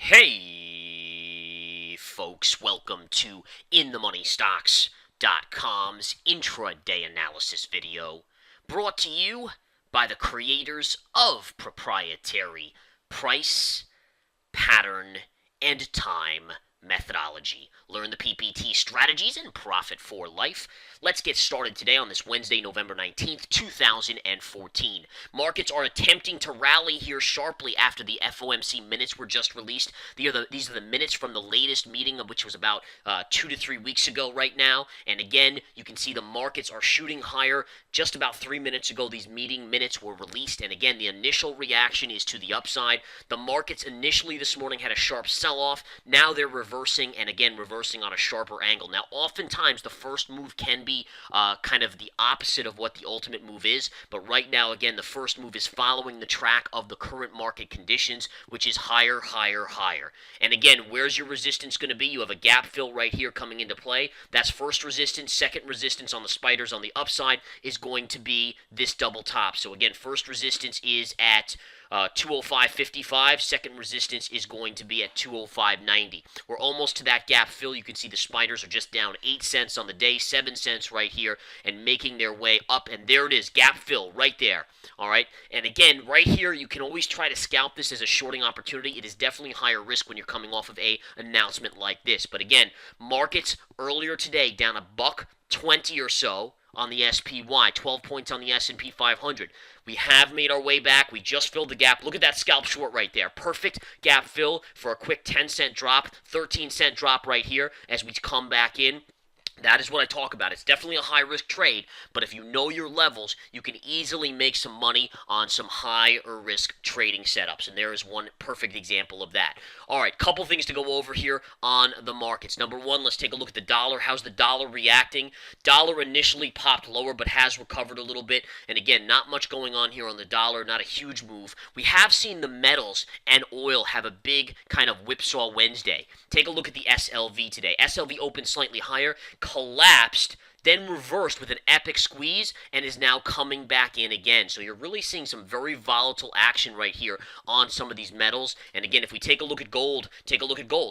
Hey, folks, welcome to InTheMoneyStocks.com's intraday analysis video, brought to you by the creators of proprietary price, pattern, and time methodology. Learn the PPT strategies and profit for life. Let's get started today on this Wednesday, November 19th, 2014. Markets are attempting to rally here sharply after the FOMC minutes were just released. These are the minutes from the latest meeting, which was about 2 to 3 weeks ago right now. And again, you can see the markets are shooting higher. Just about 3 minutes ago, these meeting minutes were released. And again, the initial reaction is to the upside. The markets initially this morning had a sharp sell-off. Now they're reversing, and again, reversing on a sharper angle. Now, oftentimes, the first move can be kind of the opposite of what the ultimate move is. But right now, again, the first move is following the track of the current market conditions, which is higher, higher, higher. And again, where's your resistance going to be? You have a gap fill right here coming into play. That's first resistance. Second resistance on the spiders on the upside is going to be this double top. So again, first resistance is at 205.55. Second resistance is going to be at 205.90. We're almost to that gap fill. You can see the spiders are just down 8 cents on the day, 7 cents right here, and making their way up. And there it is, gap fill right there. All right. And again, right here, you can always try to scalp this as a shorting opportunity. It is definitely higher risk when you're coming off of a announcement like this. But again, markets earlier today down $1.20 or so on the SPY, 12 points on the S&P 500. We have made our way back. We just filled the gap. Look at that scalp short right there. Perfect gap fill for a quick 10-cent drop, 13-cent drop right here as we come back in. That is what I talk about. It's definitely a high-risk trade, but if you know your levels, you can easily make some money on some higher-risk trading setups, and there is one perfect example of that. All right, couple things to go over here on the markets. Number one, let's take a look at the dollar. How's the dollar reacting? Dollar initially popped lower, but has recovered a little bit, and again, not much going on here on the dollar, not a huge move. We have seen the metals and oil have a big kind of whipsaw Wednesday. Take a look at the SLV today. SLV opened slightly higher, collapsed, then reversed with an epic squeeze, and is now coming back in again. So you're really seeing some very volatile action right here on some of these metals. And again, if we take a look at gold,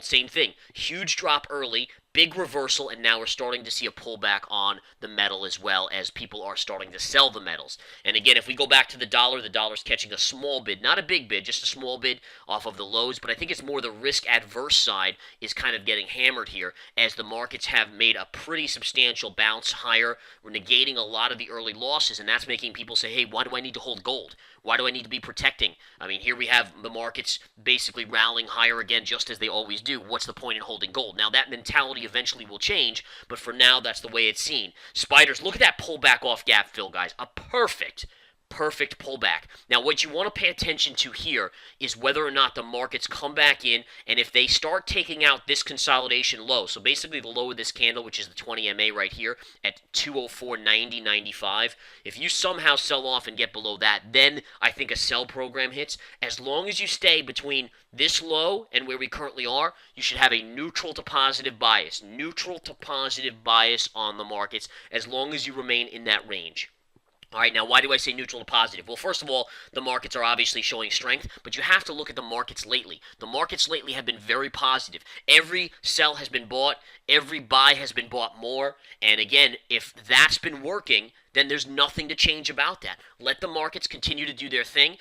same thing. Huge drop early, big reversal, and now we're starting to see a pullback on the metal as well as people are starting to sell the metals. And again, if we go back to the dollar's catching a small bid, not a big bid, just a small bid off of the lows, but I think it's more the risk adverse side is kind of getting hammered here as the markets have made a pretty substantial bounce higher. We're negating a lot of the early losses, and that's making people say, hey, why do I need to hold gold? Why do I need to be protecting? I mean, here we have the markets basically rallying higher again, just as they always do. What's the point in holding gold? Now, that mentality eventually will change, but for now, that's the way it's seen. Spiders, look at that pullback off gap fill, guys. A perfect pullback. Now, what you want to pay attention to here is whether or not the markets come back in, and if they start taking out this consolidation low, so basically the low of this candle, which is the 20 MA right here at 204.90.95, if you somehow sell off and get below that, then I think a sell program hits. As long as you stay between this low and where we currently are, you should have a neutral to positive bias. Neutral to positive bias on the markets as long as you remain in that range. All right, now why do I say neutral to positive? Well, first of all, the markets are obviously showing strength, but you have to look at the markets lately. The markets lately have been very positive. Every sell has been bought, every buy has been bought more, and again, if that's been working, then there's nothing to change about that. Let the markets continue to do their thing.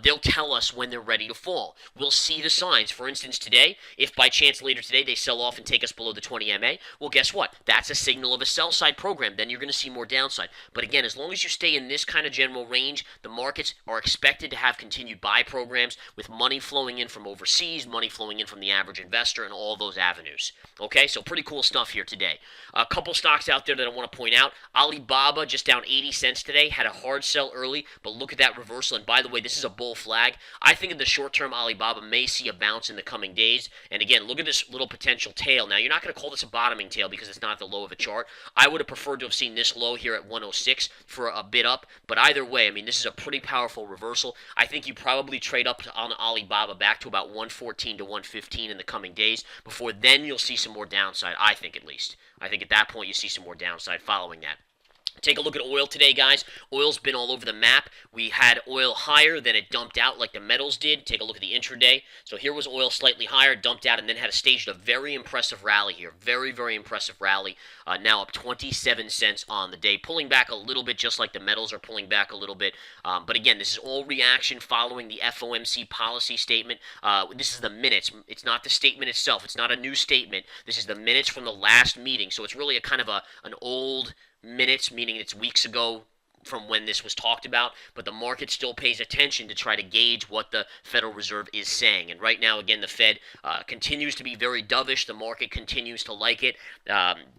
They'll tell us when they're ready to fall. We'll see the signs. For instance, today, if by chance later today they sell off and take us below the 20 MA, well, guess what? That's a signal of a sell side program. Then you're going to see more downside. But again, as long as you stay in this kind of general range, the markets are expected to have continued buy programs with money flowing in from overseas, money flowing in from the average investor, and all those avenues. Okay, so pretty cool stuff here today. A couple stocks out there that I want to point out. Alibaba just down 80 cents today, had a hard sell early, but look at that reversal. And by the way, this is a bull flag. I think in the short term, Alibaba may see a bounce in the coming days. And again, look at this little potential tail. Now, you're not going to call this a bottoming tail because it's not the low of a chart. I would have preferred to have seen this low here at 106 for a bit up. But either way, I mean, this is a pretty powerful reversal. I think you probably trade up on Alibaba back to about 114 to 115 in the coming days. Before then, you'll see some more downside, I think at least. I think at that point, you see some more downside following that. Take a look at oil today, guys. Oil's been all over the map. We had oil higher, then it dumped out like the metals did. Take a look at the intraday. So here was oil slightly higher, dumped out, and then had a staged a very impressive rally here. Very, very impressive rally. Now up 27 cents on the day. Pulling back a little bit, just like the metals are pulling back a little bit. But again, this is all reaction following the FOMC policy statement. This is the minutes. It's not the statement itself. It's not a new statement. This is the minutes from the last meeting. So it's really a kind of an old minutes, meaning it's weeks ago from when this was talked about, but the market still pays attention to try to gauge what the Federal Reserve is saying. And right now, again, the Fed continues to be very dovish. The market continues to like it.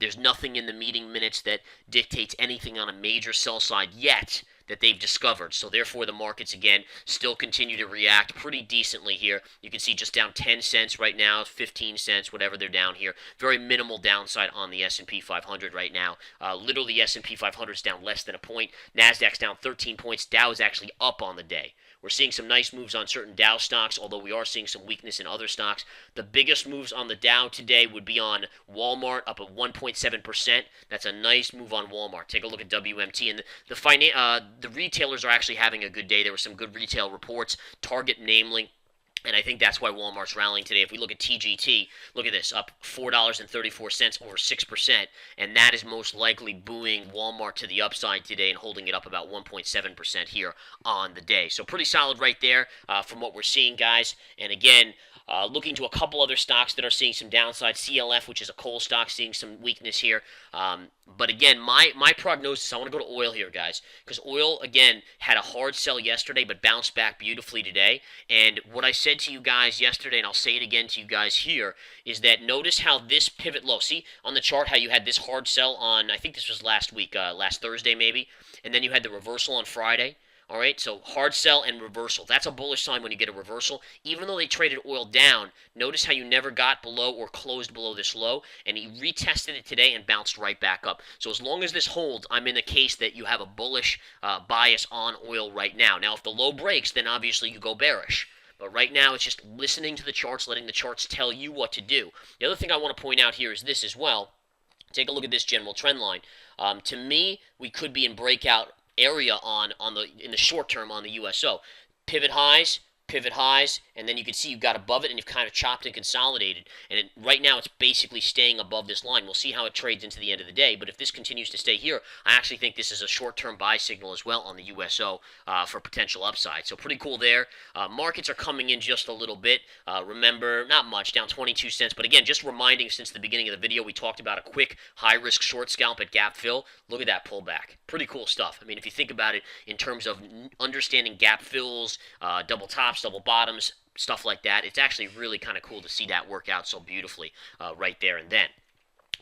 There's nothing in the meeting minutes that dictates anything on a major sell side yet that they've discovered. So therefore, the markets, again, still continue to react pretty decently here. You can see just down 10 cents right now, 15 cents, whatever they're down here. Very minimal downside on the S&P 500 right now. Literally, the S&P 500 is down less than a point. NASDAQ's down 13 points. Dow is actually up on the day. We're seeing some nice moves on certain Dow stocks, although we are seeing some weakness in other stocks. The biggest moves on the Dow today would be on Walmart, up at 1.7%. That's a nice move on Walmart. Take a look at WMT. And the retailers are actually having a good day. There were some good retail reports, Target namely. And I think that's why Walmart's rallying today. If we look at TGT, look at this, up $4.34, over 6%. And that is most likely buoying Walmart to the upside today and holding it up about 1.7% here on the day. So pretty solid right there from what we're seeing, guys. And again, looking to a couple other stocks that are seeing some downside. CLF, which is a coal stock, seeing some weakness here. But again, my prognosis, I want to go to oil here, guys, because oil, again, had a hard sell yesterday but bounced back beautifully today. And what I said to you guys yesterday, and I'll say it again to you guys here, is that notice how this pivot low, see on the chart how you had this hard sell on, I think this was last week, last Thursday maybe, and then you had the reversal on Friday. All right, so hard sell and reversal. That's a bullish sign when you get a reversal. Even though they traded oil down, notice how you never got below or closed below this low, and he retested it today and bounced right back up. So as long as this holds, I'm in the case that you have a bullish bias on oil right now. Now, if the low breaks, then obviously you go bearish. But right now, it's just listening to the charts, letting the charts tell you what to do. The other thing I want to point out here is this as well. Take a look at this general trend line. To me, we could be in breakout area in the short term on the USO. Pivot highs, and then you can see you got above it and you've kind of chopped and consolidated. And right now it's basically staying above this line. We'll see how it trades into the end of the day. But if this continues to stay here, I actually think this is a short-term buy signal as well on the USO for potential upside. So pretty cool there. Markets are coming in just a little bit. Remember, not much, down 22 cents. But again, just reminding, since the beginning of the video, we talked about a quick high-risk short scalp at gap fill. Look at that pullback. Pretty cool stuff. I mean, if you think about it in terms of understanding gap fills, double tops, double bottoms, stuff like that, it's actually really kind of cool to see that work out so beautifully right there and then.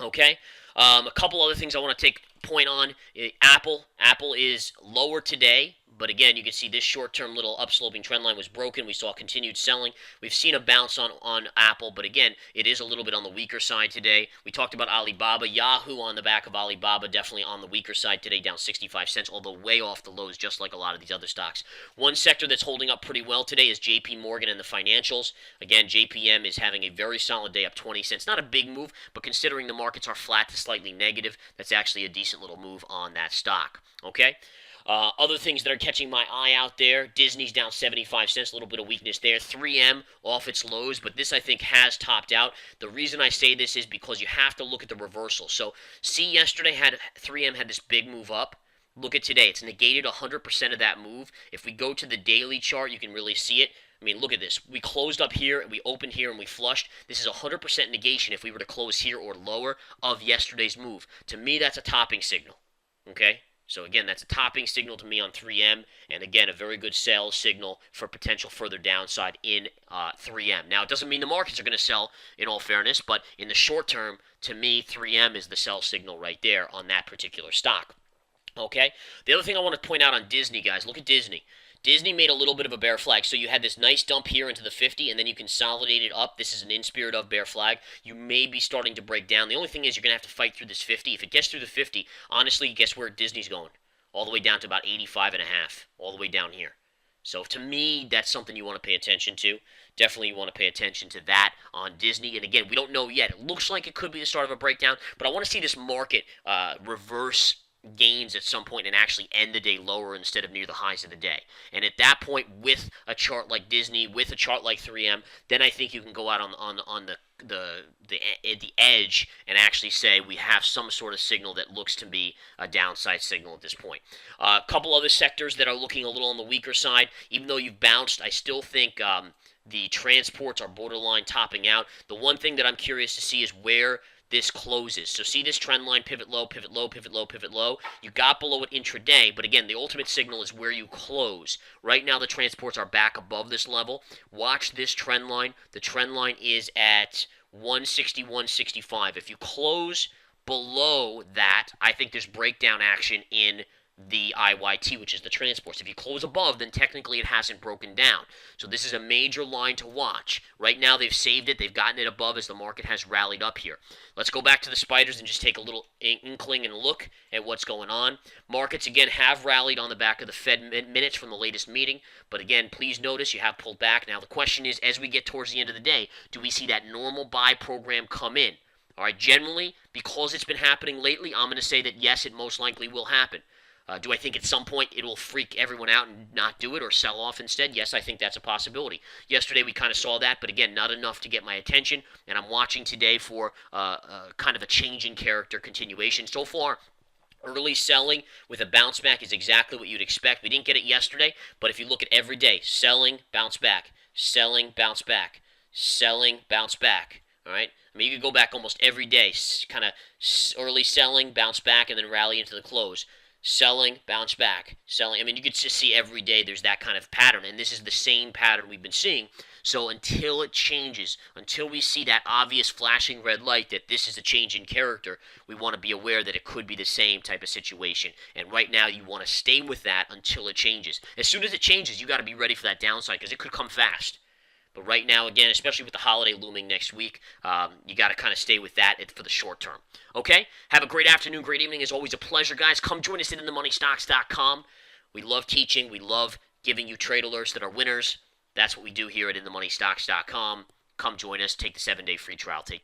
Okay, a couple other things I want to take point on. Apple is lower today, but again, you can see this short-term little upsloping trend line was broken. We saw continued selling. We've seen a bounce on Apple, but again, it is a little bit on the weaker side today. We talked about Alibaba. Yahoo on the back of Alibaba, definitely on the weaker side today, down 65 cents, although way off the lows, just like a lot of these other stocks. One sector that's holding up pretty well today is JP Morgan and the financials. Again, JPM is having a very solid day, up 20 cents. Not a big move, but considering the markets are flat to slightly negative, that's actually a decent little move on that stock. Okay? Other things that are catching my eye out there, Disney's down 75 cents, a little bit of weakness there. 3M off its lows, but this I think has topped out. The reason I say this is because you have to look at the reversal. So, see, yesterday 3M had this big move up. Look at today. It's negated 100% of that move. If we go to the daily chart, you can really see it. I mean, look at this. We closed up here, we opened here, and we flushed. This is 100% negation if we were to close here or lower of yesterday's move. To me, that's a topping signal. Okay? So again, that's a topping signal to me on 3M, and again, a very good sell signal for potential further downside in 3M. Now, it doesn't mean the markets are going to sell, in all fairness, but in the short term, to me, 3M is the sell signal right there on that particular stock. Okay? The other thing I want to point out on Disney, guys, look at Disney. Disney made a little bit of a bear flag. So you had this nice dump here into the 50, and then you consolidated up. This is an in spirit of bear flag. You may be starting to break down. The only thing is you're going to have to fight through this 50. If it gets through the 50, honestly, guess where Disney's going? All the way down to about 85.5, all the way down here. So to me, that's something you want to pay attention to. Definitely you want to pay attention to that on Disney. And again, we don't know yet. It looks like it could be the start of a breakdown, but I want to see this market reverse gains at some point and actually end the day lower instead of near the highs of the day. And at that point, with a chart like Disney, with a chart like 3M, then I think you can go out on the edge and actually say we have some sort of signal that looks to be a downside signal at this point. A couple other sectors that are looking a little on the weaker side, even though you've bounced, I still think the transports are borderline topping out. The one thing that I'm curious to see is where this closes. So see this trend line, pivot low, pivot low, pivot low, pivot low. You got below it intraday, but again, the ultimate signal is where you close. Right now, the transports are back above this level. Watch this trend line. The trend line is at 160, 165. If you close below that, I think there's breakdown action in the IYT, which is the transports. If you close above, then technically it hasn't broken down. So this is a major line to watch. Right now they've saved it. They've gotten it above as the market has rallied up here. Let's go back to the spiders and just take a little inkling and look at what's going on. Markets, again, have rallied on the back of the Fed minutes from the latest meeting. But again, please notice you have pulled back. Now the question is, as we get towards the end of the day, do we see that normal buy program come in? All right, generally, because it's been happening lately, I'm going to say that yes, it most likely will happen. Do I think at some point it will freak everyone out and not do it or sell off instead? Yes, I think that's a possibility. Yesterday we kind of saw that, but again, not enough to get my attention. And I'm watching today for kind of a change in character continuation. So far, early selling with a bounce back is exactly what you'd expect. We didn't get it yesterday, but if you look at every day, selling, bounce back, selling, bounce back, selling, bounce back. All right? I mean, you could go back almost every day, kind of early selling, bounce back, and then rally into the close. Selling, bounce back, selling. I mean, you could just see every day there's that kind of pattern, and this is the same pattern we've been seeing. So until it changes, until we see that obvious flashing red light that this is a change in character, we want to be aware that it could be the same type of situation. And right now, you want to stay with that until it changes. As soon as it changes, you got to be ready for that downside because it could come fast. But right now, again, especially with the holiday looming next week, you got to kind of stay with that for the short term. Okay? Have a great afternoon, great evening. It's always a pleasure, guys. Come join us at InTheMoneyStocks.com. We love teaching. We love giving you trade alerts that are winners. That's what we do here at InTheMoneyStocks.com. Come join us. Take the 7-day free trial. Take